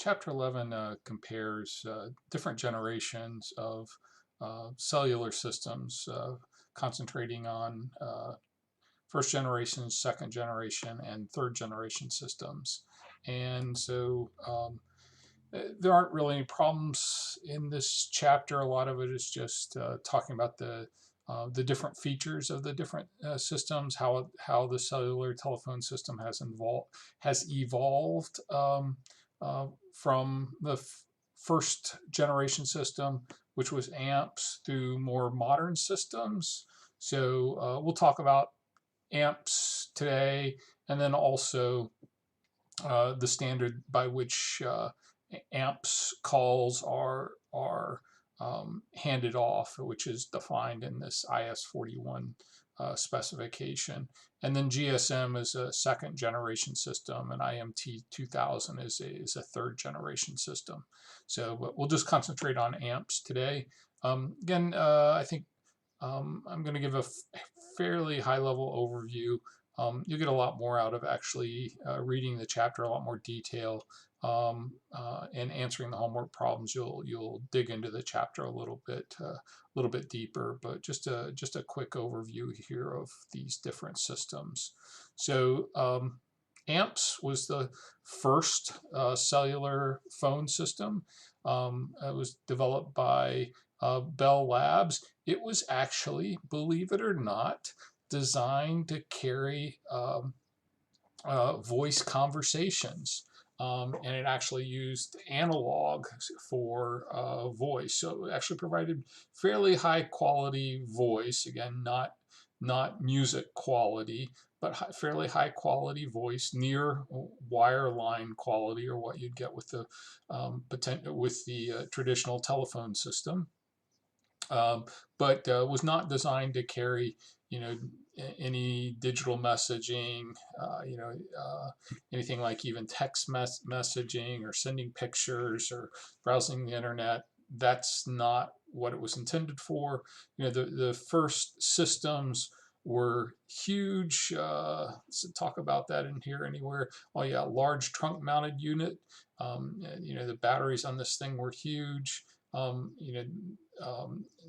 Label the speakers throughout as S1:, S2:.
S1: Chapter 11 compares different generations of cellular systems, concentrating on first generation, second generation, and third generation systems. And so there aren't really any problems in this chapter. A lot of it is just talking about the different features of the different systems, how the cellular telephone system has evolved from the first generation system, which was AMPS, through more modern systems. So we'll talk about AMPS today, and then also the standard by which AMPS calls are handed off, which is defined in this IS41 specification. And then GSM is a second generation system, and IMT 2000 is a third generation system. So but we'll just concentrate on AMPS today. Again, I think I'm going to give a fairly high level overview. You'll get a lot more out of actually reading the chapter, a lot more detail, and answering the homework problems. You'll dig into the chapter a little bit deeper, but just a quick overview here of these different systems. So AMPS was the first cellular phone system. It was developed by Bell Labs. It was actually, believe it or not, designed to carry voice conversations. And it actually used analog for voice. So it actually provided fairly high quality voice. Again, not music quality, but fairly high quality voice, near wireline quality, or what you'd get with the traditional telephone system. But was not designed to carry, any digital messaging, anything like even text messaging or sending pictures or browsing the internet. That's not what it was intended for. The first systems were huge. So talk about that in here anywhere. Oh yeah, large trunk mounted unit. The batteries on this thing were huge. It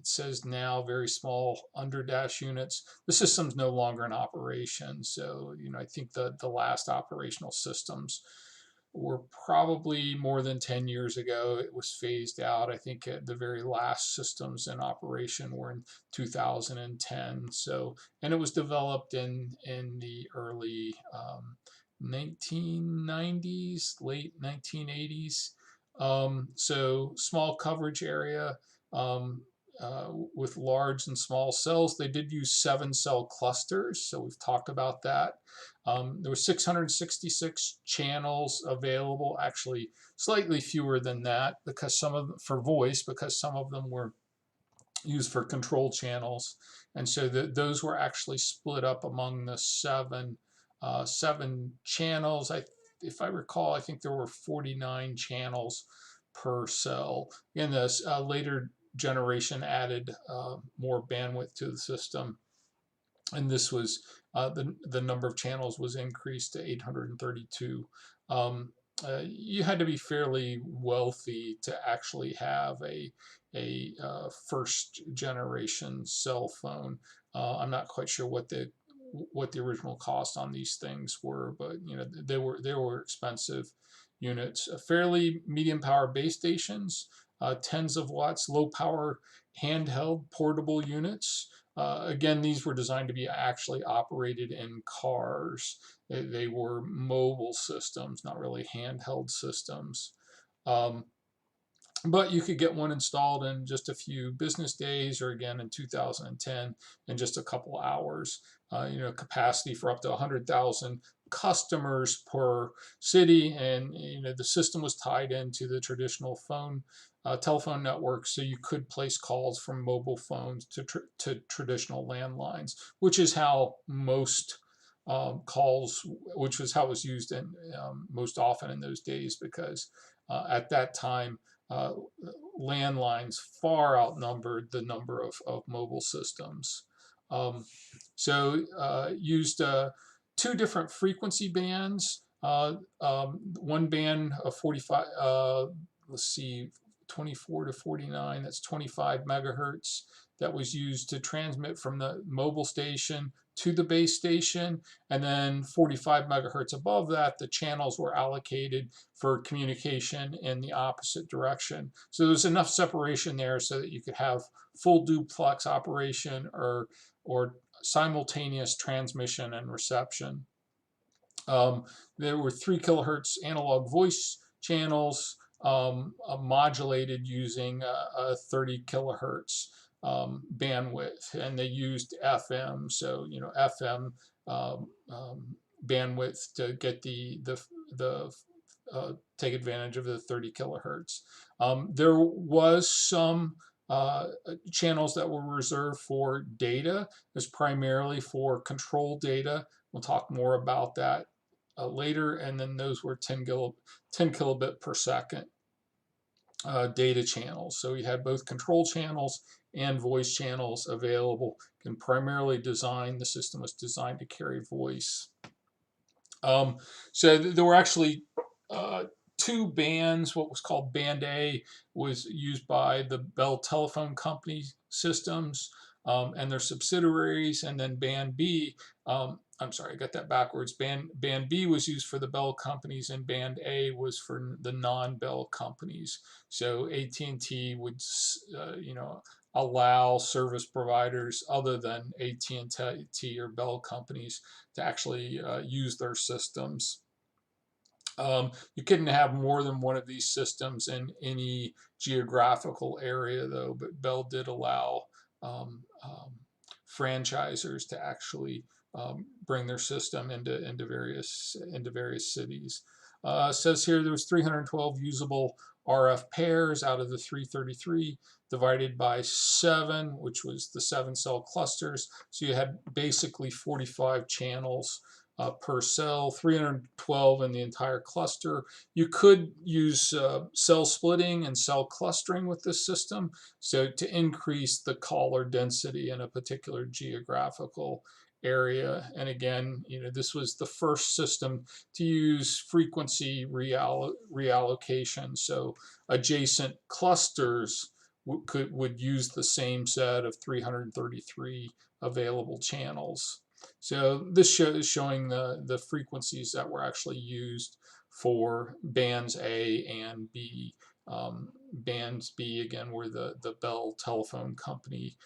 S1: says now very small underdash units. The system's no longer in operation, so I think the last operational systems were probably more than 10 years ago. It was phased out. I think the very last systems in operation were in 2010. So, and it was developed in the early 1990s, late 1980s. So small coverage area with large and small cells. They did use 7-cell clusters, so we've talked about that. There were 666 channels available, actually slightly fewer than that because some of them for voice, because some of them were used for control channels, and so those were actually split up among the seven channels. If I recall, I think there were 49 channels per cell. In this later generation added more bandwidth to the system, and this was the number of channels was increased to 832. You had to be fairly wealthy to actually have a first generation cell phone. I'm not quite sure what the original cost on these things were, but they were expensive units. Fairly medium power base stations, tens of watts, low power handheld portable units. Again, these were designed to be actually operated in cars. They were mobile systems, not really handheld systems. But you could get one installed in just a few business days, or again in 2010 in just a couple hours. Capacity for up to 100,000 customers per city, and the system was tied into the traditional telephone network, so you could place calls from mobile phones to traditional landlines, which is how most calls, which was how it was used in most often in those days, because at that time landlines far outnumbered the number of mobile systems. So used two different frequency bands. One band of 45, let's see, 24 to 49, that's 25 megahertz that was used to transmit from the mobile station to the base station, and then 45 megahertz above that, the channels were allocated for communication in the opposite direction. So there's enough separation there so that you could have full duplex operation or simultaneous transmission and reception. There were 3 kilohertz analog voice channels modulated using a 30 kilohertz bandwidth, and they used FM, so FM bandwidth to get the take advantage of the 30 kilohertz. There was some channels that were reserved for data. It was primarily for control data. We'll talk more about that later. And then those were 10 kilobit per second data channels. So we had both control channels and voice channels available. And primarily the system was designed to carry voice. So there were actually 2 bands. What was called Band A was used by the Bell Telephone Company systems and their subsidiaries, and then Band B, I'm sorry, I got that backwards. Band B was used for the Bell companies, and Band A was for the non-Bell companies. So AT&T would, allow service providers other than AT&T or Bell companies to actually use their systems. You couldn't have more than one of these systems in any geographical area, though, but Bell did allow franchisors to actually bring their system into various cities. Says here there was 312 usable RF pairs out of the 333, divided by 7, which was the 7-cell clusters. So you had basically 45 channels per cell, 312 in the entire cluster. You could use cell splitting and cell clustering with this system, so to increase the caller density in a particular geographical area. And again, this was the first system to use frequency reallocation. So adjacent clusters would use the same set of 333 available channels. So this is showing the frequencies that were actually used for bands A and B. Bands B, again, were the Bell Telephone Company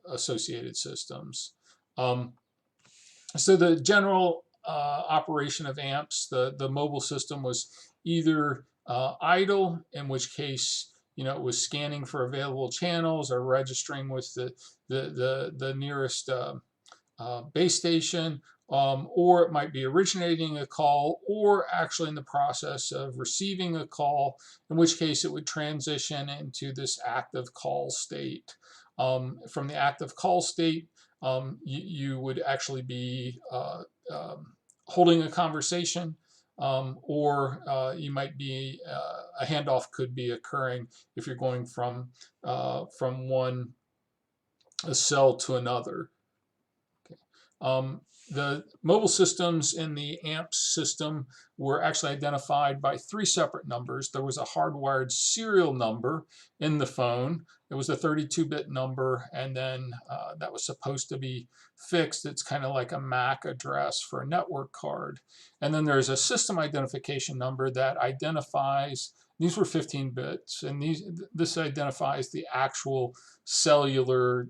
S1: associated systems. So the general operation of AMPS, the mobile system, was either idle, in which case it was scanning for available channels or registering with the nearest base station, or it might be originating a call, or actually in the process of receiving a call, in which case it would transition into this active call state. From the active call state, you would actually be holding a conversation, or you might be a handoff could be occurring if you're going from one cell to another. The mobile systems in the AMPS system were actually identified by 3 separate numbers. There was a hardwired serial number in the phone. It was a 32-bit number, and then that was supposed to be fixed. It's kind of like a MAC address for a network card. And then there's a system identification number that identifies, these were 15 bits, and this identifies the actual cellular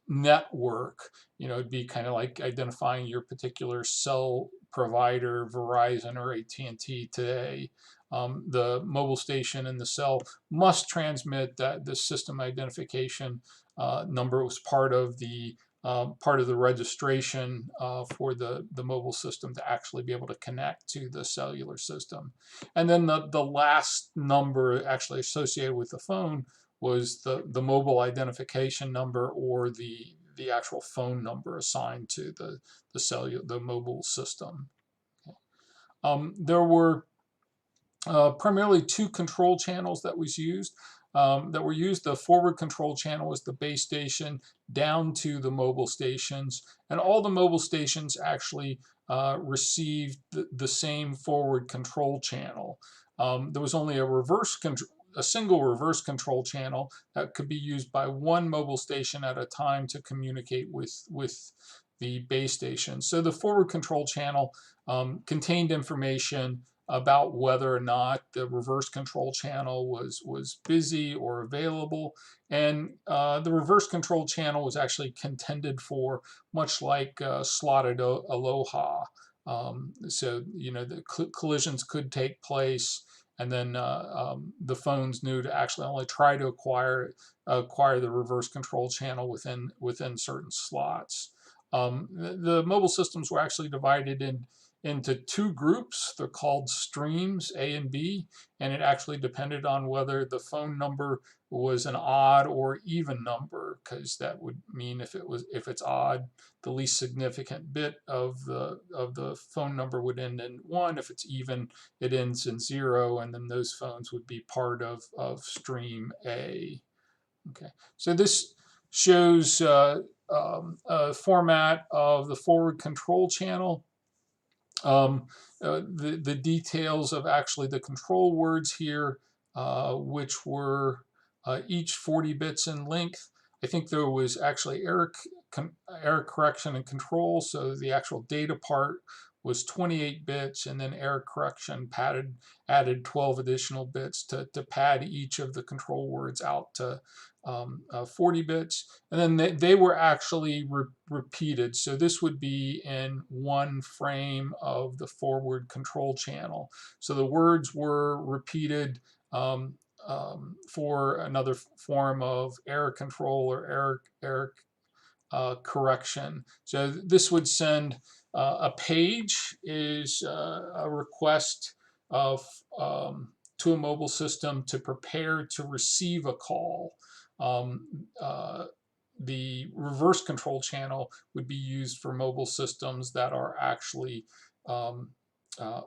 S1: network. It'd be kind of like identifying your particular cell provider, Verizon or AT&T today. The mobile station and the cell must transmit that the system identification number was part of the registration for the mobile system to actually be able to connect to the cellular system. And then the last number actually associated with the phone was the mobile identification number, or the actual phone number assigned to the mobile system. There were primarily 2 control channels that were used. The forward control channel was the base station down to the mobile stations, and all the mobile stations actually received the same forward control channel. There was only a single reverse control channel that could be used by one mobile station at a time to communicate with the base station. So the forward control channel contained information about whether or not the reverse control channel was busy or available. And the reverse control channel was actually contended for, much like slotted aloha. So, the collisions could take place, and then the phones knew to actually only try to acquire the reverse control channel within certain slots. The mobile systems were actually divided into two groups. They're called streams, A and B, and it actually depended on whether the phone number was an odd or even number, because that would mean if it's odd, the least significant bit of the phone number would end in 1. If it's even, it ends in 0, and then those phones would be part of stream A. Okay, so this shows a format of the forward control channel. The details of actually the control words here, which were each 40 bits in length. I think there was actually error correction and control, so the actual data part was 28 bits, and then error correction added 12 additional bits to pad each of the control words out to 40 bits, and then they were actually repeated. So this would be in one frame of the forward control channel. So the words were repeated for another form of error control or error correction. So this would send a page is a request of to a mobile system to prepare to receive a call. The reverse control channel would be used for mobile systems that are actually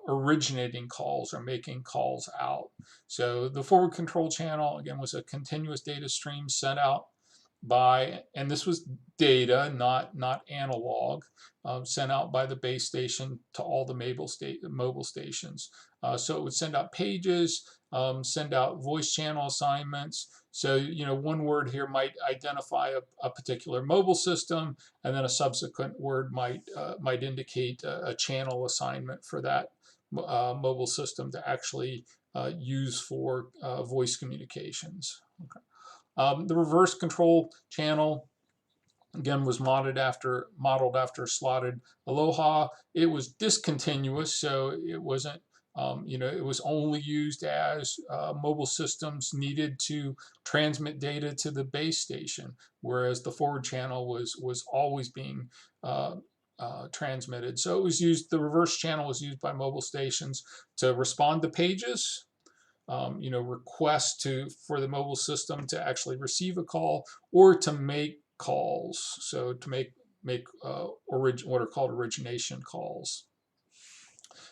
S1: originating calls or making calls out. So the forward control channel, again, was a continuous data stream sent out by, and this was data, not analog, sent out by the base station to all the mobile stations. So it would send out pages, send out voice channel assignments. So, one word here might identify a particular mobile system, and then a subsequent word might indicate a channel assignment for that mobile system to actually use for voice communications. Okay. The reverse control channel, again, was modeled after slotted aloha. It was discontinuous, so it wasn't, it was only used as mobile systems needed to transmit data to the base station, whereas the forward channel was always being transmitted. So it was used. The reverse channel was used by mobile stations to respond to pages, requests for the mobile system to actually receive a call, or to make calls. So to make what are called origination calls.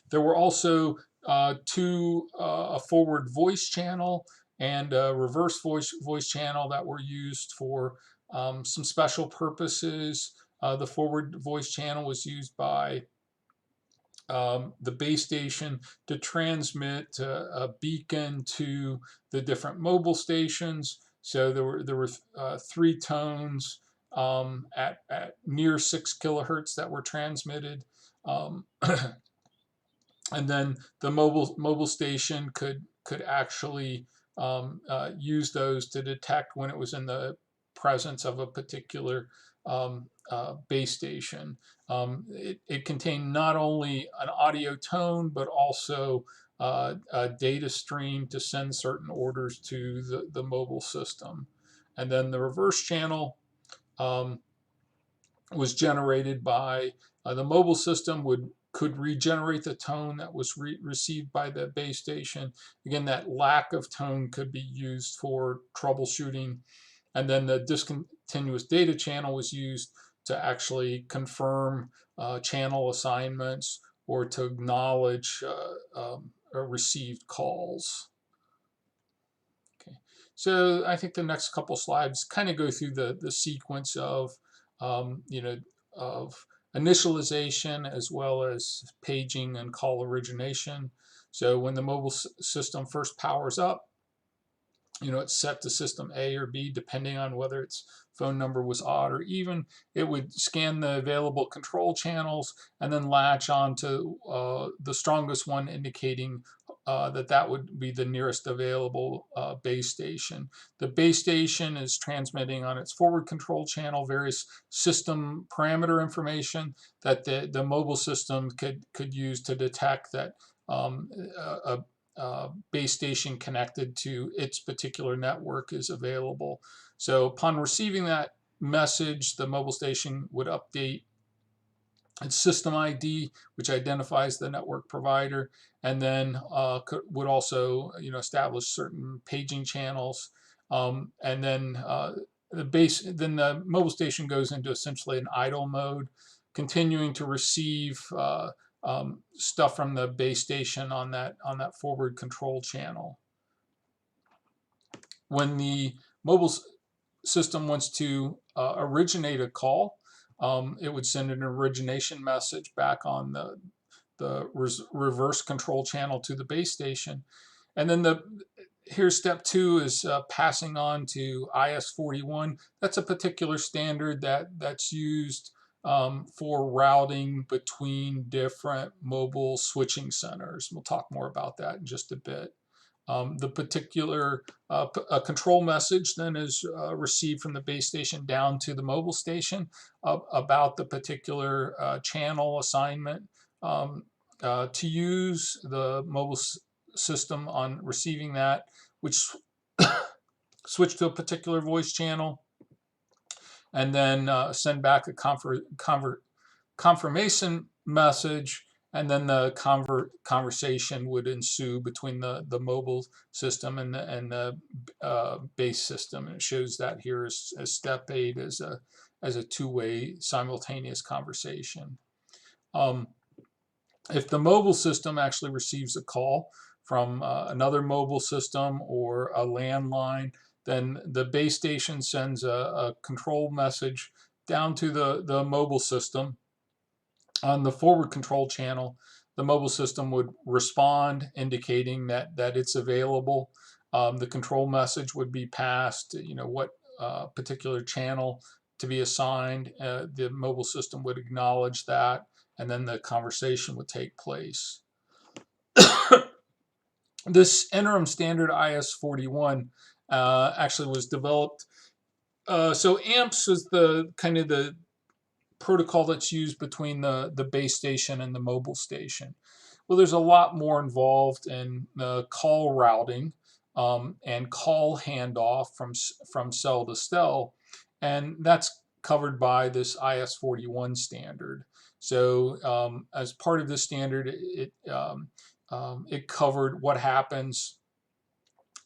S1: There were also two, a forward voice channel and a reverse voice channel that were used for some special purposes. The forward voice channel was used by the base station to transmit a beacon to the different mobile stations. So there were 3 tones at near 6 kilohertz that were transmitted, and then the mobile station could actually use those to detect when it was in the presence of a particular base station. It contained not only an audio tone, but also a data stream to send certain orders to the mobile system. And then the reverse channel was generated by the mobile system could regenerate the tone that was received by the base station. Again, that lack of tone could be used for troubleshooting. And then the discontinuous data channel was used to actually confirm channel assignments or to acknowledge received calls. Okay, so I think the next couple slides kind of go through the sequence of initialization as well as paging and call origination. So when the mobile system first powers up, it's set to system A or B, depending on whether its phone number was odd or even. It would scan the available control channels and then latch on to the strongest one, indicating that would be the nearest available base station. The base station is transmitting on its forward control channel various system parameter information that the mobile system could use to detect that a base station connected to its particular network is available. So upon receiving that message, the mobile station would update its system ID, which identifies the network provider, and then would also establish certain paging channels, and then the mobile station goes into essentially an idle mode, continuing to receive stuff from the base station on that forward control channel. When the mobile system wants to originate a call, it would send an origination message back on the reverse control channel to the base station, and then here's step 2 is passing on to IS41. That's a particular standard that's used for routing between different mobile switching centers. We'll talk more about that in just a bit. The particular control message then is received from the base station down to the mobile station about the particular channel assignment to use. The mobile system on receiving that, which switch to a particular voice channel, and then send back a confirmation message, and then the conversation would ensue between the mobile system and the base system. And it shows that here as step 8 as a two-way simultaneous conversation. If the mobile system actually receives a call from another mobile system or a landline, then the base station sends a control message down to the mobile system. On the forward control channel, the mobile system would respond, indicating that it's available. The control message would be passed, what particular channel to be assigned. The mobile system would acknowledge that, and then the conversation would take place. This interim standard IS41 actually was developed. So AMPS was the kind of the protocol that's used between the base station and the mobile station. Well, there's a lot more involved in call routing and call handoff from cell to cell, and that's covered by this IS41 standard. So as part of this standard, it covered what happens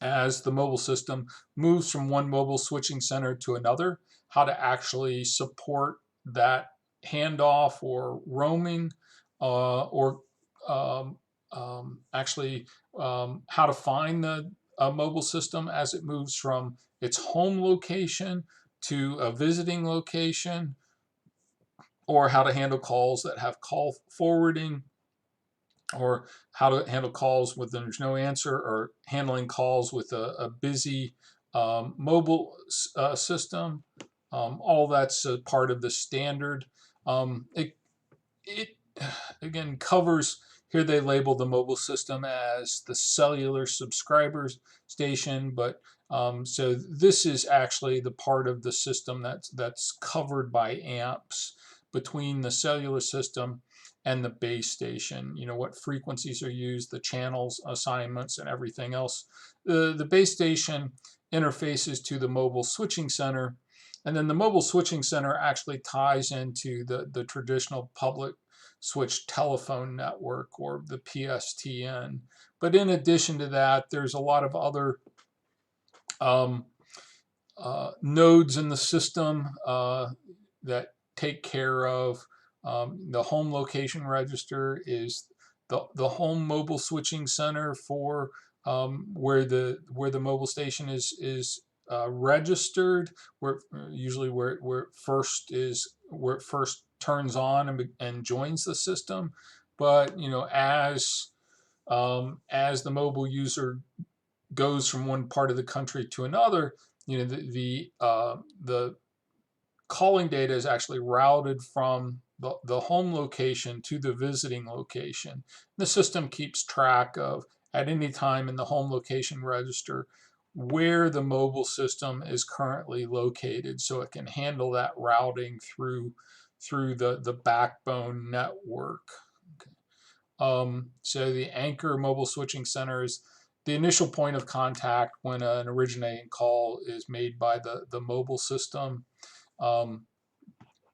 S1: as the mobile system moves from one mobile switching center to another, how to actually support that handoff or roaming, or actually how to find the mobile system as it moves from its home location to a visiting location, or how to handle calls that have call forwarding, or how to handle calls when there's no answer, or handling calls with a busy mobile system. All that's a part of the standard. It again covers, here they label the mobile system as the cellular subscribers station, but so this is actually the part of the system that's covered by AMPS between the cellular system and the base station. What frequencies are used, the channels, assignments, and everything else. The base station interfaces to the mobile switching center, and then the mobile switching center actually ties into the traditional public switch telephone network, or the PSTN. But in addition to that, there's a lot of other nodes in the system that take care of the home location register. Is the home mobile switching center for where the mobile station is registered, where usually where it first turns on and joins the system. But as the mobile user goes from one part of the country to another, the calling data is actually routed from the home location to the visiting location. The system keeps track of, at any time in the home location register, where the mobile system is currently located, so it can handle that routing through the backbone network. Okay. So the anchor mobile switching center is the initial point of contact when an originating call is made by the mobile system.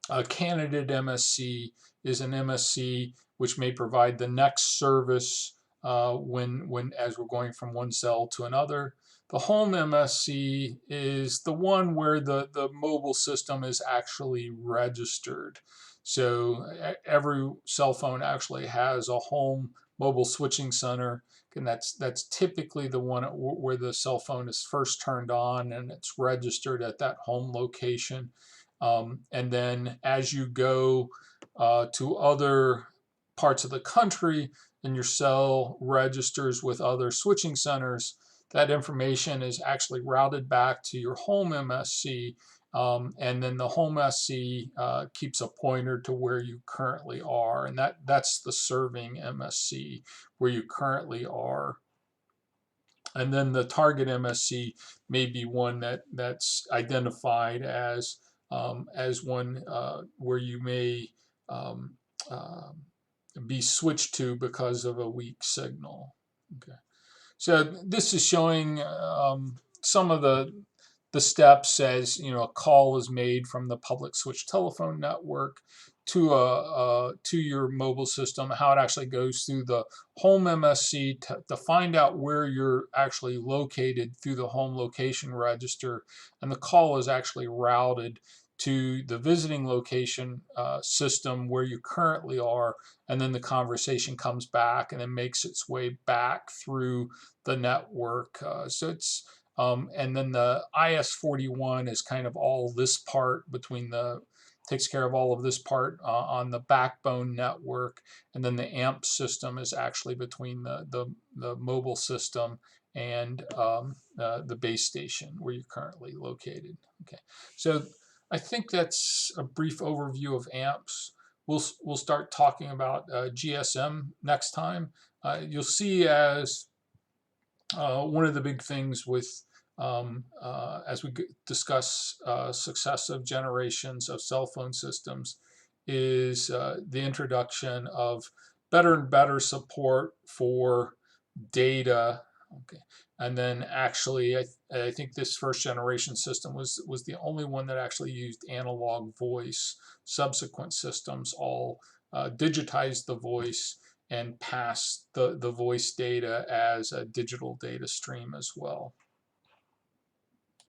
S1: A candidate MSC is an MSC which may provide the next service when as we're going from one cell to another. The home MSC is the one where the mobile system is actually registered. So every cell phone actually has a home mobile switching center, and that's typically the one where the cell phone is first turned on and it's registered at that home location. And then as you go to other parts of the country and your cell registers with other switching centers, that information is actually routed back to your home MSC. And then the home SC keeps a pointer to where you currently are. And that's the serving MSC, where you currently are. And then the target MSC may be one that's identified as one where you may um, uh, be switched to because of a weak signal. Okay. So this is showing some of the steps as a call is made from the public switch telephone network to your mobile system, how it actually goes through the home MSC to find out where you're actually located through the home location register, and the call is actually routed to the visiting location system where you currently are, and then the conversation comes back and then makes its way back through the network. And then the IS41 is kind of all this part takes care of all of this part on the backbone network, and then the AMP system is actually between the mobile system and the base station where you're currently located. Okay, so I think that's a brief overview of AMPs. We'll start talking about GSM next time. You'll see as one of the big things with as we discuss successive generations of cell phone systems is the introduction of better and better support for data. Okay. And then actually, I think this first generation system was the only one that actually used analog voice. Subsequent systems all digitized the voice and pass the voice data as a digital data stream as well.